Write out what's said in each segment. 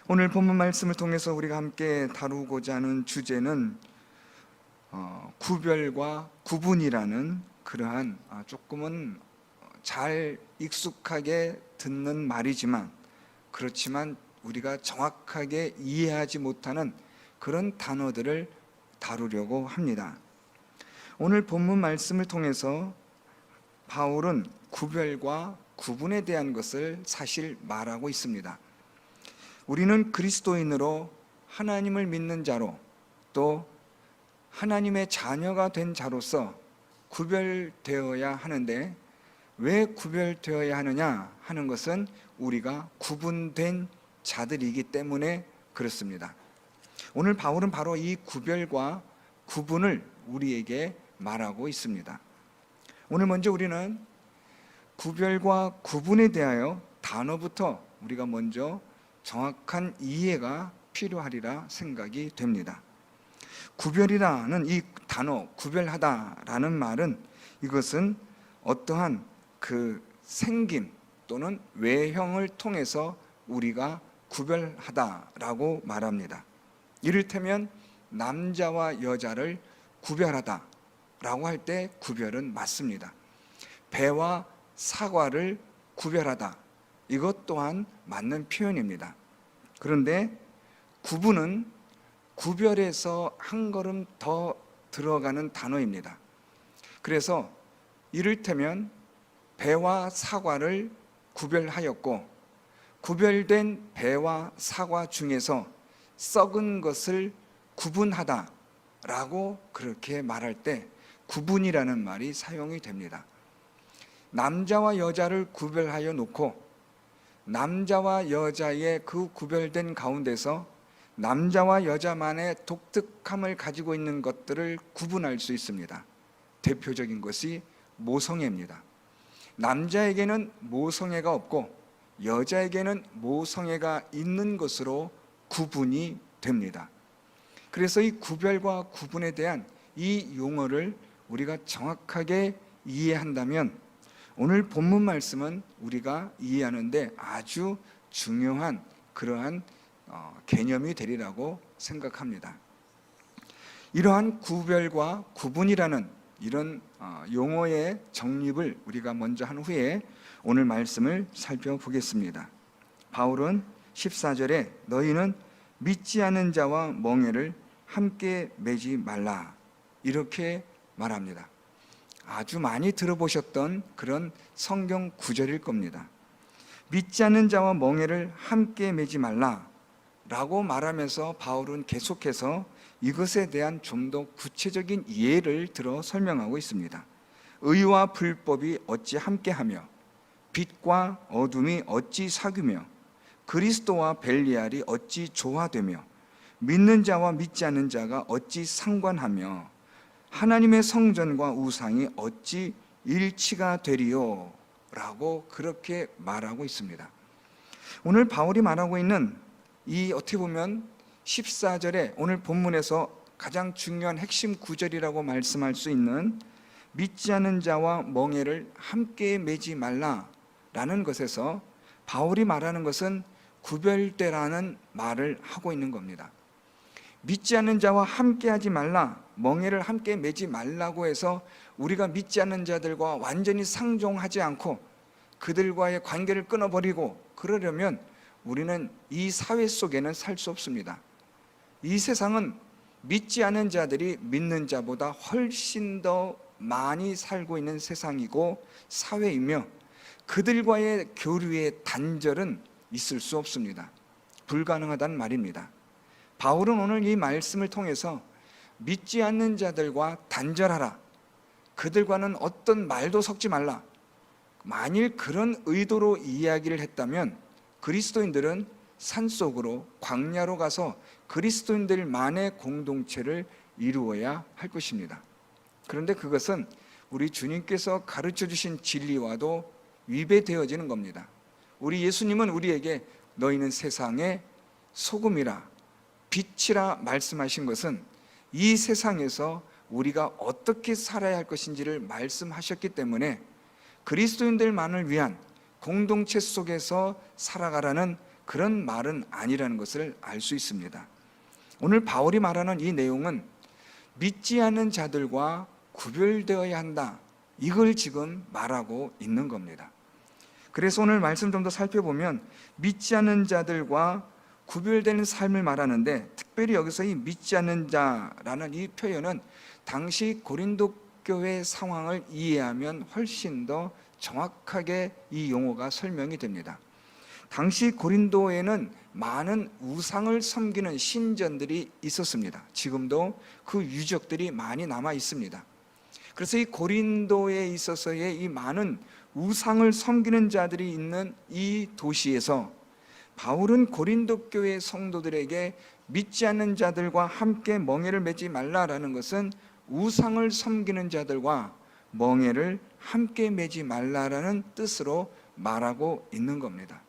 오늘 본문 말씀을 통해서 우리가 함께 다루고자 하는 주제는 구별과 구분이라는 그러한 조금은 잘 익숙하게 듣는 말이지만 그렇지만 우리가 정확하게 이해하지 못하는 그런 단어들을 다루려고 합니다. 오늘 본문 말씀을 통해서 바울은 구별과 구분에 대한 것을 사실 말하고 있습니다. 우리는 그리스도인으로 하나님을 믿는 자로 또 하나님의 자녀가 된 자로서 구별되어야 하는데, 왜 구별되어야 하느냐 하는 것은 우리가 구분된 자들이기 때문에 그렇습니다. 오늘 바울은 바로 이 구별과 구분을 우리에게 말하고 있습니다. 오늘 먼저 우리는 구별과 구분에 대하여 단어부터 우리가 먼저 정확한 이해가 필요하리라 생각이 됩니다. 구별이라는 이 단어, 구별하다라는 말은 이것은 어떠한 그 생김 또는 외형을 통해서 우리가 구별하다라고 말합니다. 이를테면 남자와 여자를 구별하다라고 할 때 구별은 맞습니다. 배와 사과를 구별하다, 이것 또한 맞는 표현입니다. 그런데 구분은 구별에서 한 걸음 더 들어가는 단어입니다. 그래서 이를테면 배와 사과를 구별하였고, 구별된 배와 사과 중에서 썩은 것을 구분하다라고 그렇게 말할 때 구분이라는 말이 사용이 됩니다. 남자와 여자를 구별하여 놓고 남자와 여자의 그 구별된 가운데서 남자와 여자만의 독특함을 가지고 있는 것들을 구분할 수 있습니다. 대표적인 것이 모성애입니다. 남자에게는 모성애가 없고 여자에게는 모성애가 있는 것으로 구분이 됩니다. 그래서 이 구별과 구분에 대한 이 용어를 우리가 정확하게 이해한다면 오늘 본문 말씀은 우리가 이해하는데 아주 중요한 그러한 개념이 되리라고 생각합니다. 이러한 구별과 구분이라는 이런 용어의 정립을 우리가 먼저 한 후에 오늘 말씀을 살펴보겠습니다. 바울은 14절에 너희는 믿지 않는 자와 멍에를 함께 매지 말라, 이렇게 말합니다. 아주 많이 들어보셨던 그런 성경 구절일 겁니다. 믿지 않는 자와 멍에를 함께 매지 말라 라고 말하면서 바울은 계속해서 이것에 대한 좀 더 구체적인 예를 들어 설명하고 있습니다. 의와 불법이 어찌 함께하며 빛과 어둠이 어찌 사귀며 그리스도와 벨리알이 어찌 조화되며 믿는 자와 믿지 않는 자가 어찌 상관하며 하나님의 성전과 우상이 어찌 일치가 되리요 라고 그렇게 말하고 있습니다. 오늘 바울이 말하고 있는 이 어떻게 보면 14절에 오늘 본문에서 가장 중요한 핵심 구절이라고 말씀할 수 있는 믿지 않는 자와 멍에를 함께 매지 말라라는 것에서 바울이 말하는 것은 구별되라는 말을 하고 있는 겁니다. 믿지 않는 자와 함께하지 말라, 멍에를 함께 매지 말라고 해서 우리가 믿지 않는 자들과 완전히 상종하지 않고 그들과의 관계를 끊어버리고 그러려면 우리는 이 사회 속에는 살 수 없습니다. 이 세상은 믿지 않는 자들이 믿는 자보다 훨씬 더 많이 살고 있는 세상이고 사회이며 그들과의 교류의 단절은 있을 수 없습니다. 불가능하다는 말입니다. 바울은 오늘 이 말씀을 통해서 믿지 않는 자들과 단절하라, 그들과는 어떤 말도 섞지 말라, 만일 그런 의도로 이야기를 했다면 그리스도인들은 산속으로 광야로 가서 그리스도인들만의 공동체를 이루어야 할 것입니다. 그런데 그것은 우리 주님께서 가르쳐 주신 진리와도 위배되어지는 겁니다. 우리 예수님은 우리에게 너희는 세상의 소금이라 빛이라 말씀하신 것은 이 세상에서 우리가 어떻게 살아야 할 것인지를 말씀하셨기 때문에 그리스도인들만을 위한 공동체 속에서 살아가라는 그런 말은 아니라는 것을 알 수 있습니다. 오늘 바울이 말하는 이 내용은 믿지 않는 자들과 구별되어야 한다, 이걸 지금 말하고 있는 겁니다. 그래서 오늘 말씀 좀 더 살펴보면 믿지 않는 자들과 구별되는 삶을 말하는데, 특별히 여기서 이 믿지 않는 자라는 이 표현은 당시 고린도 교회 상황을 이해하면 훨씬 더 정확하게 이 용어가 설명이 됩니다. 당시 고린도에는 많은 우상을 섬기는 신전들이 있었습니다. 지금도 그 유적들이 많이 남아 있습니다. 그래서 이 고린도에 있어서의 이 많은 우상을 섬기는 자들이 있는 이 도시에서 바울은 고린도 교회 성도들에게 믿지 않는 자들과 함께 멍에를 매지 말라라는 것은 우상을 섬기는 자들과 멍에를 함께 매지 말라라는 뜻으로 말하고 있는 겁니다.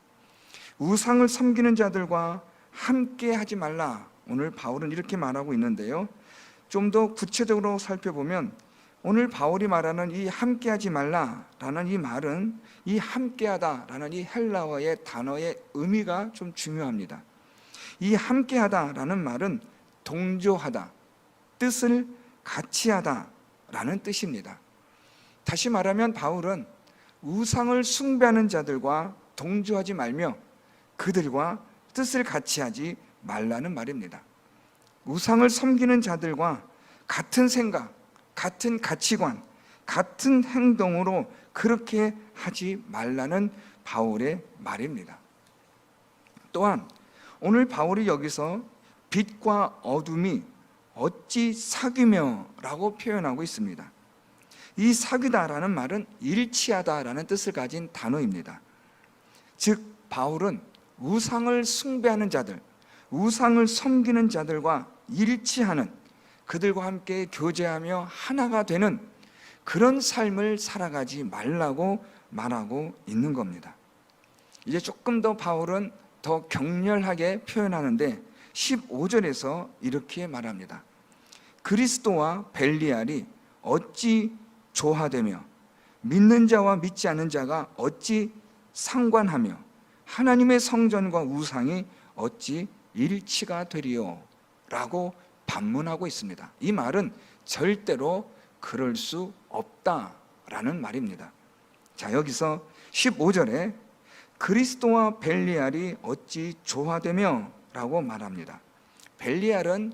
우상을 섬기는 자들과 함께 하지 말라, 오늘 바울은 이렇게 말하고 있는데요, 좀 더 구체적으로 살펴보면 오늘 바울이 말하는 이 함께 하지 말라라는 이 말은 이 함께하다라는 이 헬라어의 단어의 의미가 좀 중요합니다. 이 함께하다라는 말은 동조하다, 뜻을 같이 하다라는 뜻입니다. 다시 말하면 바울은 우상을 숭배하는 자들과 동조하지 말며 그들과 뜻을 같이 하지 말라는 말입니다. 우상을 섬기는 자들과 같은 생각, 같은 가치관, 같은 행동으로 그렇게 하지 말라는 바울의 말입니다. 또한 오늘 바울이 여기서 빛과 어둠이 어찌 사귀며 라고 표현하고 있습니다. 이 사귀다라는 말은 일치하다라는 뜻을 가진 단어입니다. 즉 바울은 우상을 숭배하는 자들, 우상을 섬기는 자들과 일치하는, 그들과 함께 교제하며 하나가 되는 그런 삶을 살아가지 말라고 말하고 있는 겁니다. 이제 조금 더 바울은 더 격렬하게 표현하는데 15절에서 이렇게 말합니다. 그리스도와 벨리알이 어찌 조화되며 믿는 자와 믿지 않는 자가 어찌 상관하며 하나님의 성전과 우상이 어찌 일치가 되리요 라고 반문하고 있습니다. 이 말은 절대로 그럴 수 없다라는 말입니다. 자, 여기서 15절에 그리스도와 벨리알이 어찌 조화되며 라고 말합니다. 벨리알은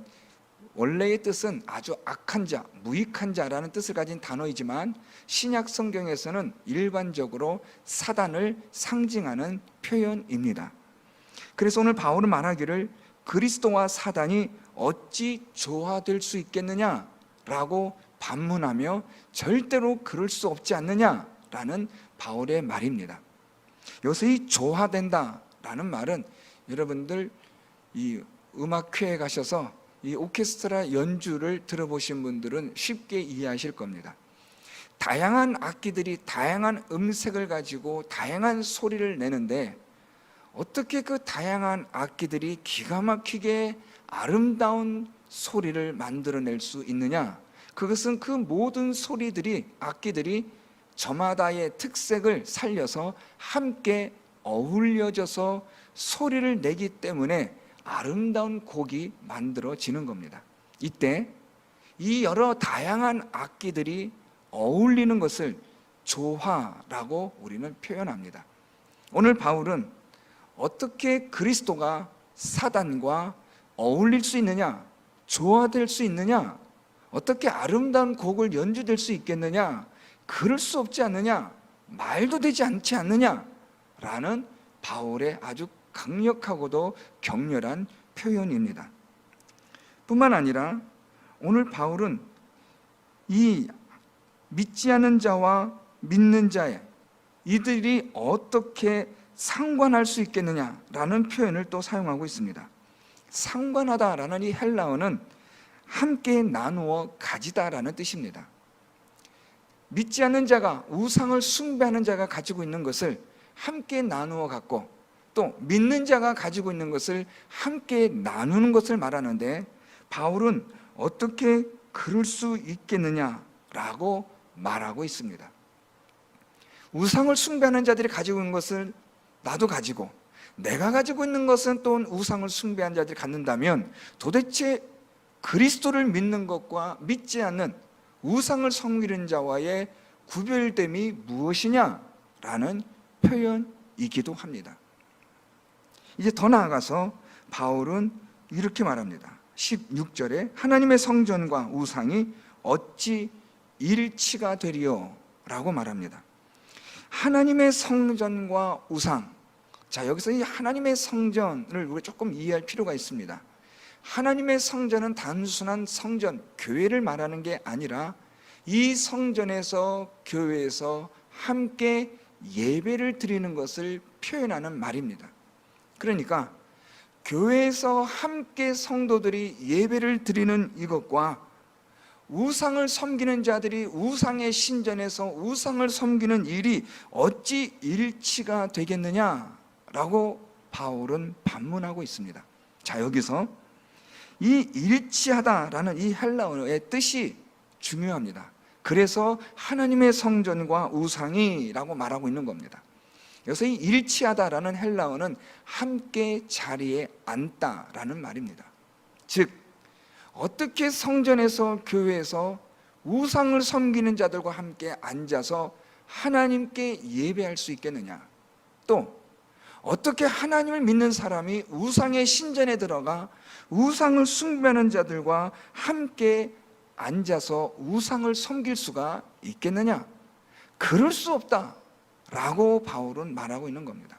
원래의 뜻은 아주 악한 자, 무익한 자라는 뜻을 가진 단어이지만 신약 성경에서는 일반적으로 사단을 상징하는 표현입니다. 그래서 오늘 바울은 말하기를 그리스도와 사단이 어찌 조화될 수 있겠느냐라고 반문하며 절대로 그럴 수 없지 않느냐라는 바울의 말입니다. 여기서 이 조화된다라는 말은 여러분들 이 음악회에 가셔서 이 오케스트라 연주를 들어보신 분들은 쉽게 이해하실 겁니다. 다양한 악기들이 다양한 음색을 가지고 다양한 소리를 내는데 어떻게 그 다양한 악기들이 기가 막히게 아름다운 소리를 만들어낼 수 있느냐? 그것은 그 모든 소리들이, 악기들이 저마다의 특색을 살려서 함께 어울려져서 소리를 내기 때문에 아름다운 곡이 만들어지는 겁니다. 이때 이 여러 다양한 악기들이 어울리는 것을 조화라고 우리는 표현합니다. 오늘 바울은 어떻게 그리스도가 사단과 어울릴 수 있느냐, 조화될 수 있느냐, 어떻게 아름다운 곡을 연주될 수 있겠느냐, 그럴 수 없지 않느냐, 말도 되지 않지 않느냐 라는 바울의 아주 강력하고도 격렬한 표현입니다. 뿐만 아니라 오늘 바울은 이 믿지 않는 자와 믿는 자의 이들이 어떻게 상관할 수 있겠느냐라는 표현을 또 사용하고 있습니다. 상관하다라는 이 헬라어는 함께 나누어 가지다라는 뜻입니다. 믿지 않는 자가, 우상을 숭배하는 자가 가지고 있는 것을 함께 나누어 갖고 또 믿는 자가 가지고 있는 것을 함께 나누는 것을 말하는데 바울은 어떻게 그럴 수 있겠느냐라고 말하고 있습니다. 우상을 숭배하는 자들이 가지고 있는 것을 나도 가지고, 내가 가지고 있는 것은 또 우상을 숭배한 자들이 갖는다면 도대체 그리스도를 믿는 것과 믿지 않는 우상을 섬기는 자와의 구별됨이 무엇이냐라는 표현이기도 합니다. 이제 더 나아가서 바울은 이렇게 말합니다. 16절에 하나님의 성전과 우상이 어찌 일치가 되리요? 라고 말합니다. 하나님의 성전과 우상, 자, 여기서 이 하나님의 성전을 우리가 조금 이해할 필요가 있습니다. 하나님의 성전은 단순한 성전, 교회를 말하는 게 아니라 이 성전에서, 교회에서 함께 예배를 드리는 것을 표현하는 말입니다. 그러니까 교회에서 함께 성도들이 예배를 드리는 이것과 우상을 섬기는 자들이 우상의 신전에서 우상을 섬기는 일이 어찌 일치가 되겠느냐라고 바울은 반문하고 있습니다. 자, 여기서 이 일치하다라는 이 헬라어의 뜻이 중요합니다. 그래서 하나님의 성전과 우상이라고 말하고 있는 겁니다. 여기서 이 일치하다라는 헬라어는 함께 자리에 앉다라는 말입니다. 즉 어떻게 성전에서, 교회에서 우상을 섬기는 자들과 함께 앉아서 하나님께 예배할 수 있겠느냐, 또 어떻게 하나님을 믿는 사람이 우상의 신전에 들어가 우상을 숭배하는 자들과 함께 앉아서 우상을 섬길 수가 있겠느냐, 그럴 수 없다 라고 바울은 말하고 있는 겁니다.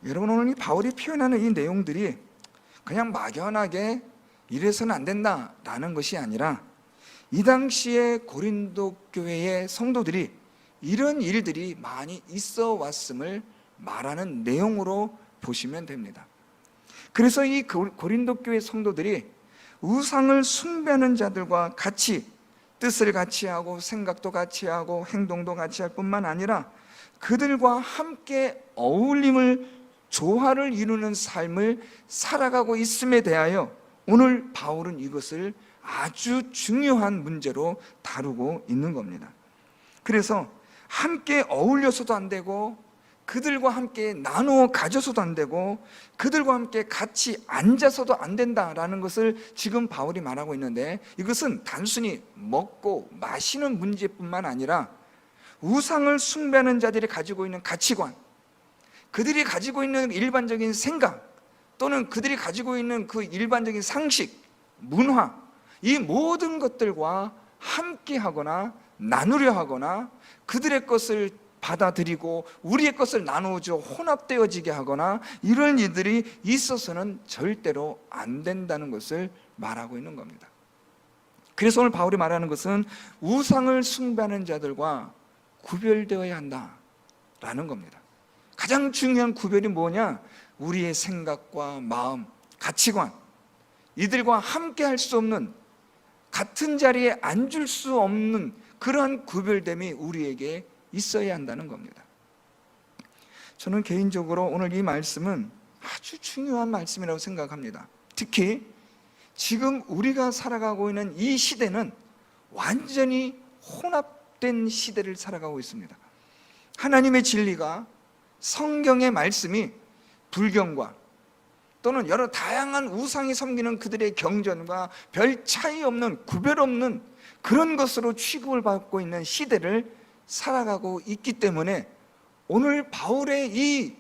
여러분, 오늘 이 바울이 표현하는 이 내용들이 그냥 막연하게 이래서는 안 된다라는 것이 아니라 이 당시에 고린도 교회의 성도들이 이런 일들이 많이 있어 왔음을 말하는 내용으로 보시면 됩니다. 그래서 이 고린도 교회 성도들이 우상을 숭배하는 자들과 같이 뜻을 같이 하고 생각도 같이 하고 행동도 같이 할 뿐만 아니라 그들과 함께 어울림을, 조화를 이루는 삶을 살아가고 있음에 대하여 오늘 바울은 이것을 아주 중요한 문제로 다루고 있는 겁니다. 그래서 함께 어울려서도 안 되고 그들과 함께 나누어 가져서도 안 되고 그들과 함께 같이 앉아서도 안 된다라는 것을 지금 바울이 말하고 있는데, 이것은 단순히 먹고 마시는 문제뿐만 아니라 우상을 숭배하는 자들이 가지고 있는 가치관, 그들이 가지고 있는 일반적인 생각, 또는 그들이 가지고 있는 그 일반적인 상식, 문화, 이 모든 것들과 함께 하거나 나누려 하거나 그들의 것을 받아들이고 우리의 것을 나누어져 혼합되어지게 하거나 이런 일들이 있어서는 절대로 안 된다는 것을 말하고 있는 겁니다. 그래서 오늘 바울이 말하는 것은 우상을 숭배하는 자들과 구별되어야 한다라는 겁니다. 가장 중요한 구별이 뭐냐? 우리의 생각과 마음, 가치관, 이들과 함께 할 수 없는, 같은 자리에 앉을 수 없는 그러한 구별됨이 우리에게 있어야 한다는 겁니다. 저는 개인적으로 오늘 이 말씀은 아주 중요한 말씀이라고 생각합니다. 특히 지금 우리가 살아가고 있는 이 시대는 완전히 혼합된 시대를 살아가고 있습니다. 하나님의 진리가, 성경의 말씀이 불경과 또는 여러 다양한 우상이 섬기는 그들의 경전과 별 차이 없는, 구별 없는 그런 것으로 취급을 받고 있는 시대를 살아가고 있기 때문에 오늘 바울의 이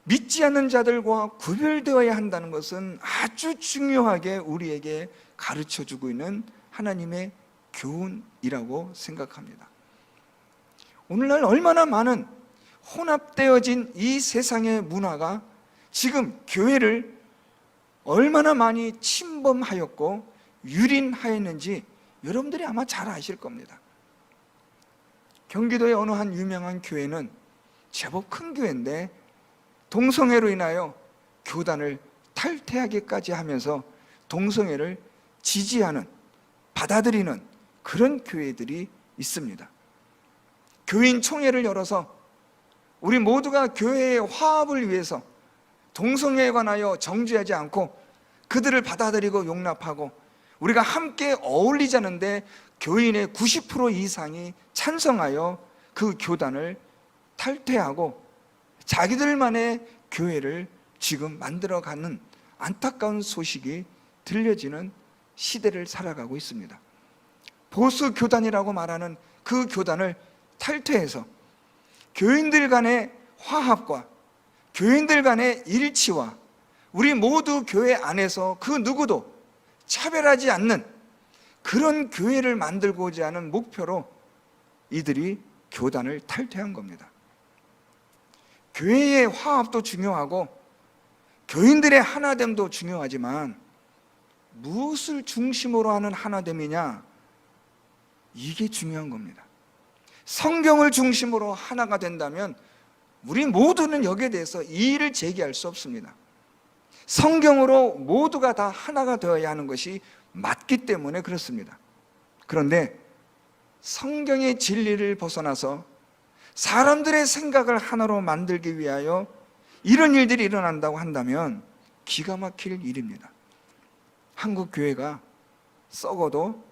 믿지 않는 자들과 구별되어야 한다는 것은 아주 중요하게 우리에게 가르쳐주고 있는 하나님의 교훈이라고 생각합니다. 오늘날 얼마나 많은 혼합되어진 이 세상의 문화가 지금 교회를 얼마나 많이 침범하였고 유린하였는지 여러분들이 아마 잘 아실 겁니다. 경기도의 어느 한 유명한 교회는 제법 큰 교회인데 동성애로 인하여 교단을 탈퇴하기까지 하면서 동성애를 지지하는, 받아들이는 그런 교회들이 있습니다. 교인 총회를 열어서 우리 모두가 교회의 화합을 위해서 동성애에 관하여 정죄하지 않고 그들을 받아들이고 용납하고 우리가 함께 어울리자는데 교인의 90% 이상이 찬성하여 그 교단을 탈퇴하고 자기들만의 교회를 지금 만들어가는 안타까운 소식이 들려지는 시대를 살아가고 있습니다. 보수 교단이라고 말하는 그 교단을 탈퇴해서 교인들 간의 화합과 교인들 간의 일치와 우리 모두 교회 안에서 그 누구도 차별하지 않는 그런 교회를 만들고자 하는 목표로 이들이 교단을 탈퇴한 겁니다. 교회의 화합도 중요하고 교인들의 하나됨도 중요하지만 무엇을 중심으로 하는 하나됨이냐, 이게 중요한 겁니다. 성경을 중심으로 하나가 된다면 우리 모두는 여기에 대해서 이의를 제기할 수 없습니다. 성경으로 모두가 다 하나가 되어야 하는 것이 맞기 때문에 그렇습니다. 그런데 성경의 진리를 벗어나서 사람들의 생각을 하나로 만들기 위하여 이런 일들이 일어난다고 한다면 기가 막힐 일입니다. 한국 교회가 썩어도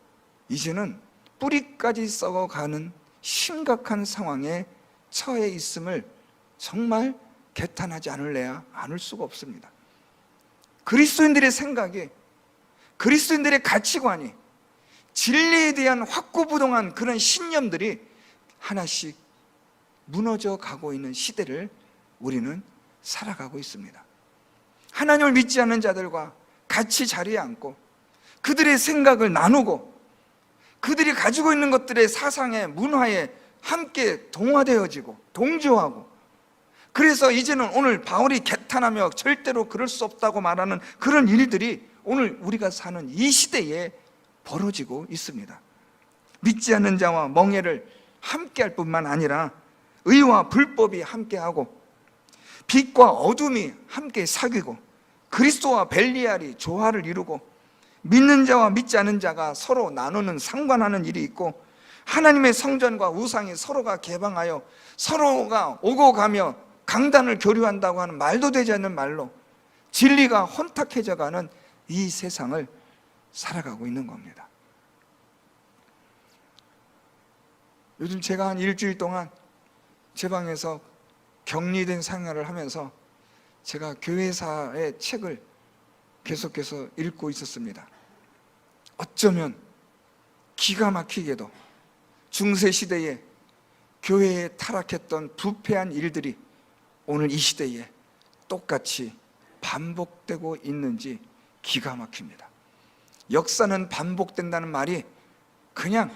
이제는 뿌리까지 썩어가는 심각한 상황에 처해 있음을 정말 개탄하지 않을 수가 없습니다. 그리스도인들의 생각이, 그리스도인들의 가치관이, 진리에 대한 확고부동한 그런 신념들이 하나씩 무너져 가고 있는 시대를 우리는 살아가고 있습니다. 하나님을 믿지 않는 자들과 같이 자리에 앉고 그들의 생각을 나누고 그들이 가지고 있는 것들의 사상에, 문화에 함께 동화되어지고 동조하고, 그래서 이제는 오늘 바울이 개탄하며 절대로 그럴 수 없다고 말하는 그런 일들이 오늘 우리가 사는 이 시대에 벌어지고 있습니다. 믿지 않는 자와 멍에를 함께할 뿐만 아니라 의와 불법이 함께하고 빛과 어둠이 함께 사귀고 그리스도와 벨리알이 조화를 이루고 믿는 자와 믿지 않는 자가 서로 나누는 상관하는 일이 있고 하나님의 성전과 우상이 서로가 개방하여 서로가 오고 가며 강단을 교류한다고 하는 말도 되지 않는 말로 진리가 혼탁해져가는 이 세상을 살아가고 있는 겁니다. 요즘 제가 한 일주일 동안 제 방에서 격리된 생활을 하면서 제가 교회사의 책을 계속해서 읽고 있었습니다. 어쩌면 기가 막히게도 중세시대에 교회에 타락했던 부패한 일들이 오늘 이 시대에 똑같이 반복되고 있는지 기가 막힙니다. 역사는 반복된다는 말이 그냥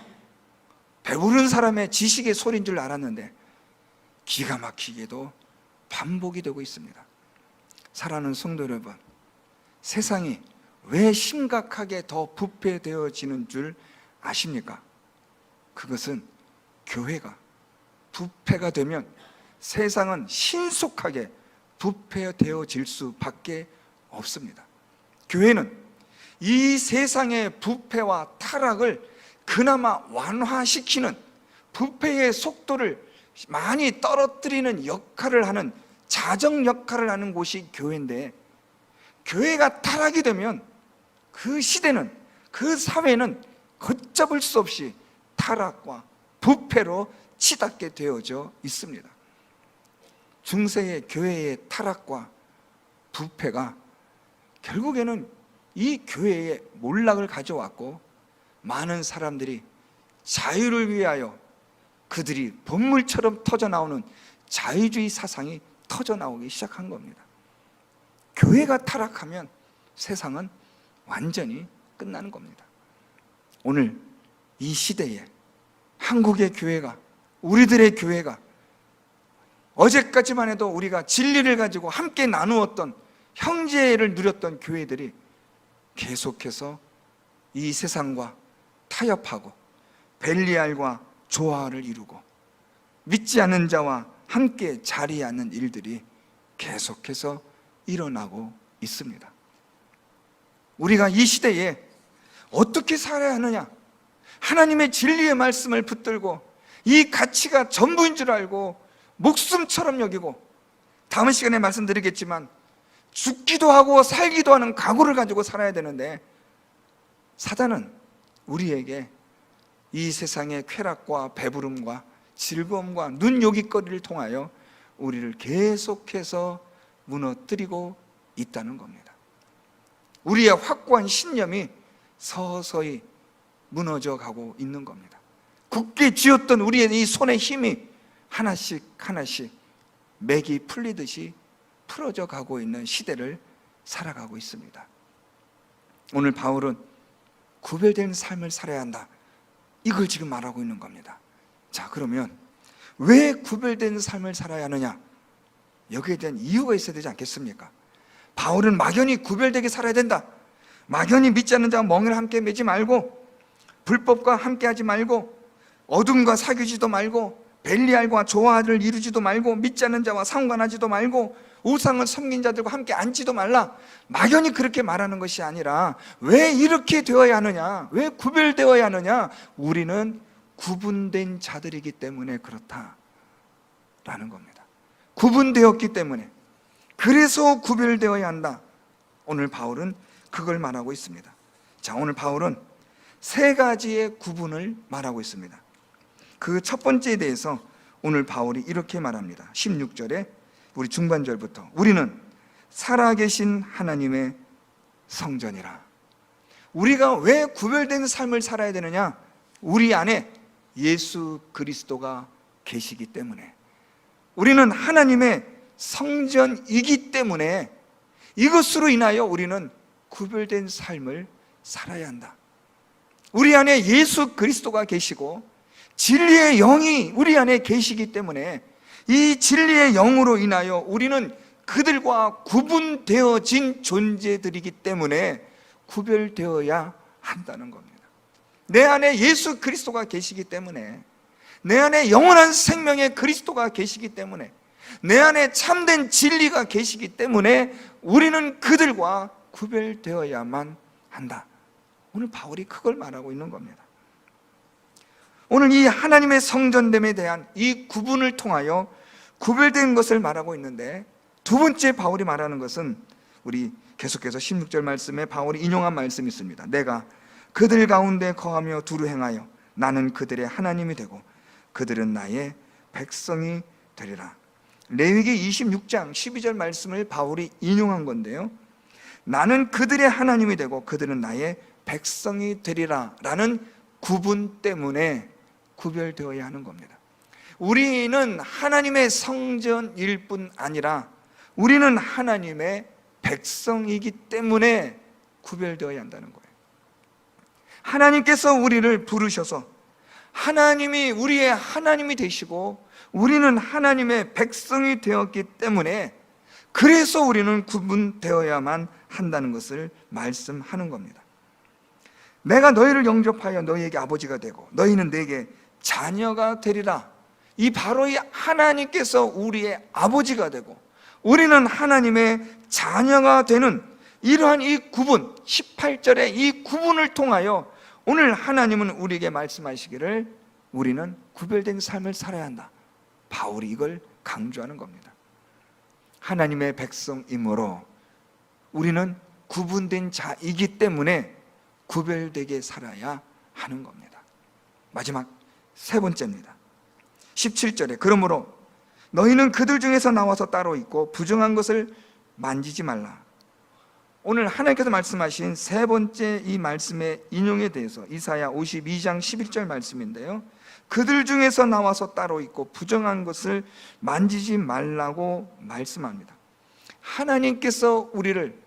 배부른 사람의 지식의 소리인 줄 알았는데 기가 막히게도 반복이 되고 있습니다. 사랑하는 성도 여러분, 세상이 왜 심각하게 더 부패되어지는 줄 아십니까? 그것은 교회가 부패가 되면 세상은 신속하게 부패되어질 수밖에 없습니다. 교회는 이 세상의 부패와 타락을 그나마 완화시키는, 부패의 속도를 많이 떨어뜨리는 역할을 하는, 자정 역할을 하는 곳이 교회인데, 교회가 타락이 되면 그 시대는, 그 사회는 걷잡을 수 없이 타락과 부패로 치닫게 되어져 있습니다. 중세의 교회의 타락과 부패가 결국에는 이 교회에 몰락을 가져왔고, 많은 사람들이 자유를 위하여 그들이 본물처럼 터져나오는 자유주의 사상이 터져나오기 시작한 겁니다. 교회가 타락하면 세상은 완전히 끝나는 겁니다. 오늘 이 시대에 한국의 교회가, 우리들의 교회가, 어제까지만 해도 우리가 진리를 가지고 함께 나누었던, 형제를 누렸던 교회들이 계속해서 이 세상과 타협하고 벨리알과 조화를 이루고 믿지 않는 자와 함께 자리에 앉는 일들이 계속해서 일어나고 있습니다. 우리가 이 시대에 어떻게 살아야 하느냐, 하나님의 진리의 말씀을 붙들고 이 가치가 전부인 줄 알고 목숨처럼 여기고, 다음 시간에 말씀드리겠지만 죽기도 하고 살기도 하는 각오를 가지고 살아야 되는데, 사단은 우리에게 이 세상의 쾌락과 배부름과 즐거움과 눈요깃거리를 통하여 우리를 계속해서 무너뜨리고 있다는 겁니다. 우리의 확고한 신념이 서서히 무너져 가고 있는 겁니다. 굳게 쥐었던 우리의 이 손의 힘이 하나씩 하나씩 맥이 풀리듯이 풀어져 가고 있는 시대를 살아가고 있습니다. 오늘 바울은 구별된 삶을 살아야 한다, 이걸 지금 말하고 있는 겁니다. 자, 그러면 왜 구별된 삶을 살아야 하느냐? 여기에 대한 이유가 있어야 되지 않겠습니까? 바울은 막연히 구별되게 살아야 된다, 막연히 믿지 않는 자와 멍에를 함께 매지 말고, 불법과 함께하지 말고, 어둠과 사귀지도 말고, 벨리알과 조화를 이루지도 말고, 믿지 않는 자와 상관하지도 말고, 우상을 섬긴 자들과 함께 앉지도 말라, 막연히 그렇게 말하는 것이 아니라 왜 이렇게 되어야 하느냐, 왜 구별되어야 하느냐? 우리는 구분된 자들이기 때문에 그렇다라는 겁니다. 구분되었기 때문에, 그래서 구별되어야 한다. 오늘 바울은 그걸 말하고 있습니다. 자, 오늘 바울은 세 가지의 구분을 말하고 있습니다. 그 첫 번째에 대해서 오늘 바울이 이렇게 말합니다. 16절에 우리 중반절부터, 우리는 살아계신 하나님의 성전이라. 우리가 왜 구별된 삶을 살아야 되느냐? 우리 안에 예수 그리스도가 계시기 때문에, 우리는 하나님의 성전이기 때문에 이것으로 인하여 우리는 구별된 삶을 살아야 한다. 우리 안에 예수 그리스도가 계시고 진리의 영이 우리 안에 계시기 때문에 이 진리의 영으로 인하여 우리는 그들과 구분되어진 존재들이기 때문에 구별되어야 한다는 겁니다. 내 안에 예수 그리스도가 계시기 때문에, 내 안에 영원한 생명의 그리스도가 계시기 때문에, 내 안에 참된 진리가 계시기 때문에 우리는 그들과 구별되어야만 한다. 오늘 바울이 그걸 말하고 있는 겁니다. 오늘 이 하나님의 성전됨에 대한 이 구분을 통하여 구별된 것을 말하고 있는데, 두 번째 바울이 말하는 것은 우리 계속해서 16절 말씀에 바울이 인용한 말씀이 있습니다. 내가 그들 가운데 거하며 두루 행하여 나는 그들의 하나님이 되고 그들은 나의 백성이 되리라. 레위기 26장 12절 말씀을 바울이 인용한 건데요, 나는 그들의 하나님이 되고 그들은 나의 백성이 되리라 라는 구분 때문에 구별되어야 하는 겁니다. 우리는 하나님의 성전일 뿐 아니라 우리는 하나님의 백성이기 때문에 구별되어야 한다는 거예요. 하나님께서 우리를 부르셔서 하나님이 우리의 하나님이 되시고 우리는 하나님의 백성이 되었기 때문에, 그래서 우리는 구분되어야만 한다는 것을 말씀하는 겁니다. 내가 너희를 영접하여 너희에게 아버지가 되고 너희는 내게 자녀가 되리라. 이 바로 이 하나님께서 우리의 아버지가 되고 우리는 하나님의 자녀가 되는 이러한 이 구분, 18절의 이 구분을 통하여 오늘 하나님은 우리에게 말씀하시기를 우리는 구별된 삶을 살아야 한다. 바울이 이걸 강조하는 겁니다. 하나님의 백성이므로 우리는 구분된 자이기 때문에 구별되게 살아야 하는 겁니다. 마지막 세 번째입니다. 17절에 그러므로 너희는 그들 중에서 나와서 따로 있고 부정한 것을 만지지 말라. 오늘 하나님께서 말씀하신 세 번째 이 말씀의 인용에 대해서 이사야 52장 11절 말씀인데요, 그들 중에서 나와서 따로 있고 부정한 것을 만지지 말라고 말씀합니다. 하나님께서 우리를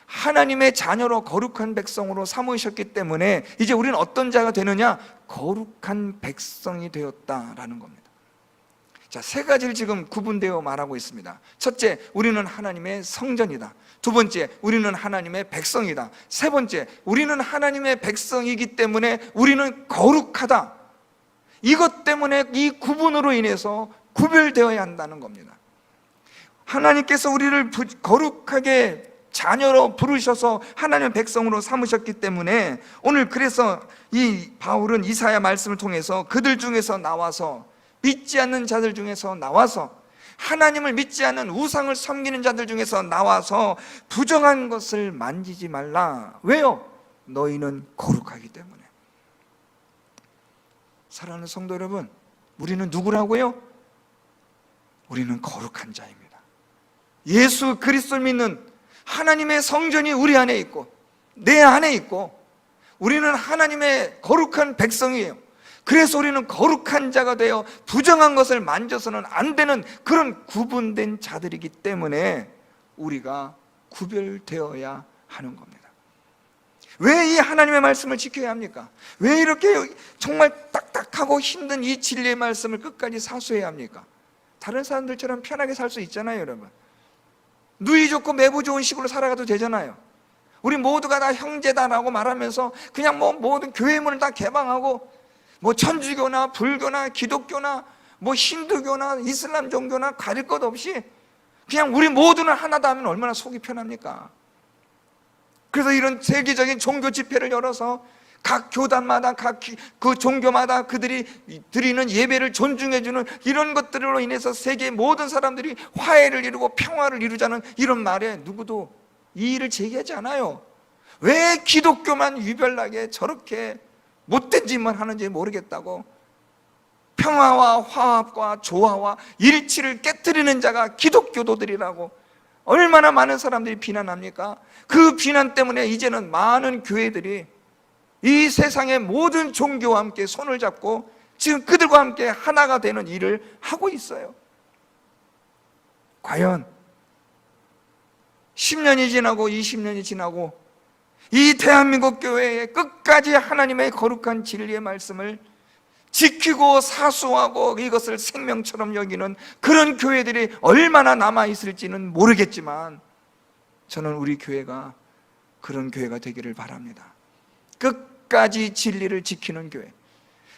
하나님의 자녀로 거룩한 백성으로 삼으셨기 때문에 이제 우리는 어떤 자가 되느냐? 거룩한 백성이 되었다라는 겁니다. 자, 세 가지를 지금 구분되어 말하고 있습니다. 첫째, 우리는 하나님의 성전이다. 두 번째, 우리는 하나님의 백성이다. 세 번째, 우리는 하나님의 백성이기 때문에 우리는 거룩하다. 이것 때문에 이 구분으로 인해서 구별되어야 한다는 겁니다. 하나님께서 우리를 거룩하게 자녀로 부르셔서 하나님의 백성으로 삼으셨기 때문에 오늘 그래서 이 바울은 이사야 말씀을 통해서 그들 중에서 나와서, 믿지 않는 자들 중에서 나와서, 하나님을 믿지 않는 우상을 섬기는 자들 중에서 나와서 부정한 것을 만지지 말라. 왜요? 너희는 거룩하기 때문에. 사랑하는 성도 여러분, 우리는 누구라고요? 우리는 거룩한 자입니다. 예수 그리스도를 믿는 하나님의 성전이 우리 안에 있고 내 안에 있고, 우리는 하나님의 거룩한 백성이에요. 그래서 우리는 거룩한 자가 되어 부정한 것을 만져서는 안 되는 그런 구분된 자들이기 때문에 우리가 구별되어야 하는 겁니다. 왜 이 하나님의 말씀을 지켜야 합니까? 왜 이렇게 정말 딱딱하고 힘든 이 진리의 말씀을 끝까지 사수해야 합니까? 다른 사람들처럼 편하게 살 수 있잖아요, 여러분. 누이 좋고 매부 좋은 식으로 살아가도 되잖아요. 우리 모두가 다 형제다라고 말하면서 그냥 모든 교회 문을 다 개방하고 천주교나 불교나 기독교나 힌두교나 이슬람 종교나 가릴 것 없이 그냥 우리 모두는 하나다 하면 얼마나 속이 편합니까? 그래서 이런 세계적인 종교 집회를 열어서 각 교단마다 그 종교마다 그들이 드리는 예배를 존중해주는 이런 것들로 인해서 세계의 모든 사람들이 화해를 이루고 평화를 이루자는 이런 말에 누구도 이의를 제기하지 않아요. 왜 기독교만 유별나게 저렇게 못된 짓만 하는지 모르겠다고, 평화와 화합과 조화와 일치를 깨뜨리는 자가 기독교도들이라고 얼마나 많은 사람들이 비난합니까? 그 비난 때문에 이제는 많은 교회들이 이 세상의 모든 종교와 함께 손을 잡고 지금 그들과 함께 하나가 되는 일을 하고 있어요. 과연 10년이 지나고 20년이 지나고 이 대한민국 교회에 끝까지 하나님의 거룩한 진리의 말씀을 지키고 사수하고 이것을 생명처럼 여기는 그런 교회들이 얼마나 남아있을지는 모르겠지만 저는 우리 교회가 그런 교회가 되기를 바랍니다. 끝까지 진리를 지키는 교회,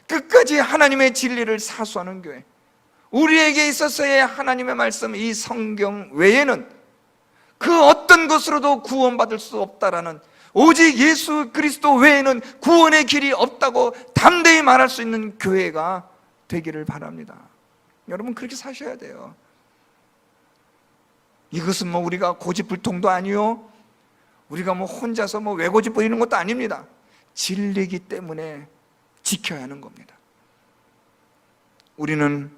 끝까지 하나님의 진리를 사수하는 교회, 우리에게 있어서의 하나님의 말씀, 이 성경 외에는 그 어떤 것으로도 구원받을 수 없다라는, 오직 예수 그리스도 외에는 구원의 길이 없다고 담대히 말할 수 있는 교회가 되기를 바랍니다. 여러분, 그렇게 사셔야 돼요. 이것은 우리가 고집불통도 아니요, 우리가 혼자서 외고집 부리는 것도 아닙니다. 진리이기 때문에 지켜야 하는 겁니다. 우리는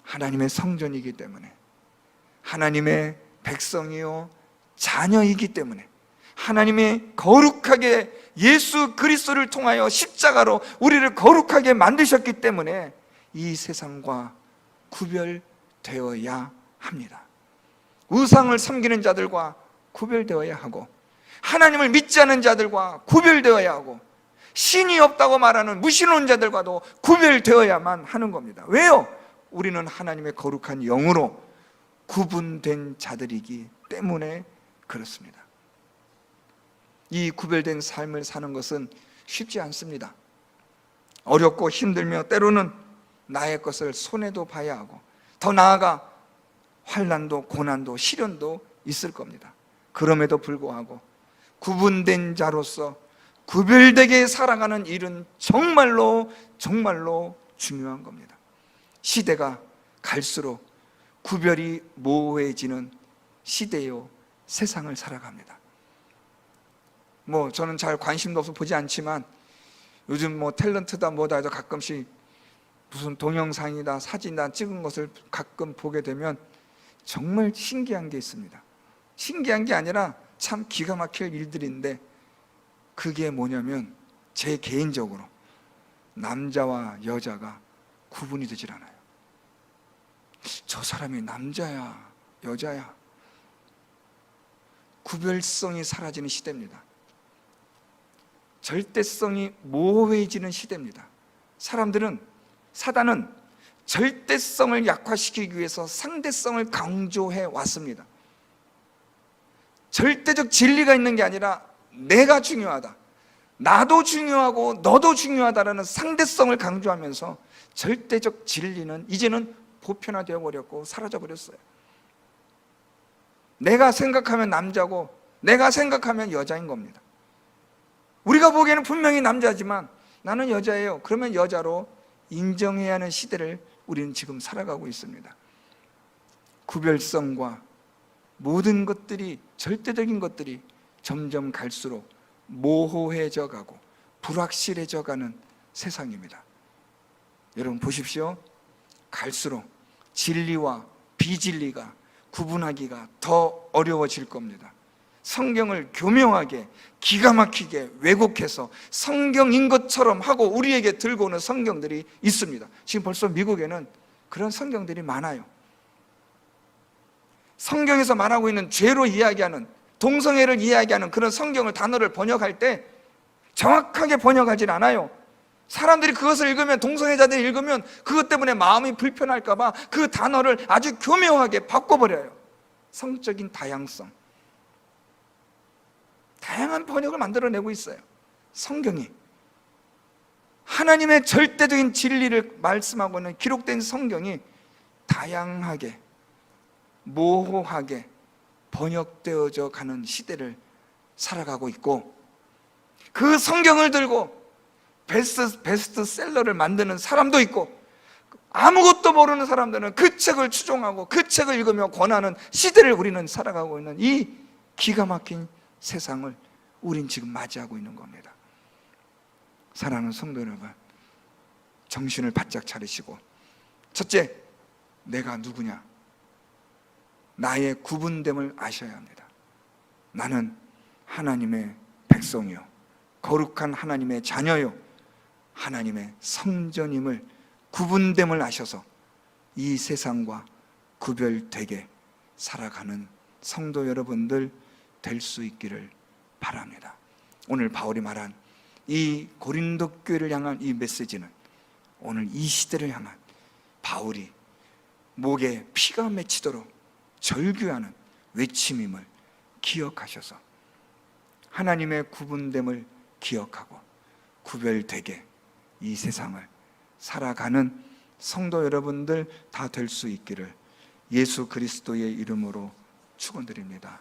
하나님의 성전이기 때문에, 하나님의 백성이요 자녀이기 때문에, 하나님의 거룩하게 예수 그리스도를 통하여 십자가로 우리를 거룩하게 만드셨기 때문에 이 세상과 구별되어야 합니다. 우상을 섬기는 자들과 구별되어야 하고, 하나님을 믿지 않는 자들과 구별되어야 하고, 신이 없다고 말하는 무신론자들과도 구별되어야만 하는 겁니다. 왜요? 우리는 하나님의 거룩한 영으로 구분된 자들이기 때문에 그렇습니다. 이 구별된 삶을 사는 것은 쉽지 않습니다. 어렵고 힘들며 때로는 나의 것을 손해도 봐야 하고, 더 나아가 환난도 고난도 시련도 있을 겁니다. 그럼에도 불구하고 구분된 자로서 구별되게 살아가는 일은 정말로 중요한 겁니다. 시대가 갈수록 구별이 모호해지는 시대요 세상을 살아갑니다. 저는 잘 관심도 없어 보지 않지만 요즘 탤런트다 뭐다 해서 가끔씩 무슨 동영상이다 사진이다 찍은 것을 가끔 보게 되면 정말 신기한 게 있습니다. 신기한 게 아니라 참 기가 막힐 일들인데, 그게 뭐냐면 제 개인적으로 남자와 여자가 구분이 되질 않아요. 저 사람이 남자야 여자야, 구별성이 사라지는 시대입니다. 절대성이 모호해지는 시대입니다. 사단은 절대성을 약화시키기 위해서 상대성을 강조해 왔습니다. 절대적 진리가 있는 게 아니라 내가 중요하다, 나도 중요하고 너도 중요하다라는 상대성을 강조하면서 절대적 진리는 이제는 보편화되어 버렸고 사라져 버렸어요. 내가 생각하면 남자고 내가 생각하면 여자인 겁니다. 우리가 보기에는 분명히 남자지만 나는 여자예요. 그러면 여자로 인정해야 하는 시대를 우리는 지금 살아가고 있습니다. 구별성과 모든 것들이, 절대적인 것들이 점점 갈수록 모호해져 가고 불확실해져 가는 세상입니다. 여러분 보십시오. 갈수록 진리와 비진리가 구분하기가 더 어려워질 겁니다. 성경을 교묘하게 기가 막히게 왜곡해서 성경인 것처럼 하고 우리에게 들고 오는 성경들이 있습니다. 지금 벌써 미국에는 그런 성경들이 많아요. 성경에서 말하고 있는 죄로 이야기하는, 동성애를 이야기하는 그런 성경을, 단어를 번역할 때 정확하게 번역하진 않아요. 사람들이 그것을 읽으면, 동성애자들이 읽으면 그것 때문에 마음이 불편할까 봐 그 단어를 아주 교묘하게 바꿔버려요. 성적인 다양성, 다양한 번역을 만들어내고 있어요. 성경이 하나님의 절대적인 진리를 말씀하고 있는 기록된 성경이 다양하게, 모호하게 번역되어져 가는 시대를 살아가고 있고, 그 성경을 들고 베스트셀러를 만드는 사람도 있고, 아무것도 모르는 사람들은 그 책을 추종하고 그 책을 읽으며 권하는 시대를 우리는 살아가고 있는 이 기가 막힌 세상을 우린 지금 맞이하고 있는 겁니다. 사랑하는 성도 여러분, 정신을 바짝 차리시고, 첫째, 내가 누구냐? 나의 구분됨을 아셔야 합니다. 나는 하나님의 백성이요, 거룩한 하나님의 자녀요, 하나님의 성전임을, 구분됨을 아셔서 이 세상과 구별되게 살아가는 성도 여러분들 될 수 있기를 바랍니다. 오늘 바울이 말한 이 고린도 교회를 향한 이 메시지는 오늘 이 시대를 향한 바울이 목에 피가 맺히도록 절규하는 외침임을 기억하셔서 하나님의 구분됨을 기억하고 구별되게 이 세상을 살아가는 성도 여러분들 다 될 수 있기를 예수 그리스도의 이름으로 축원드립니다.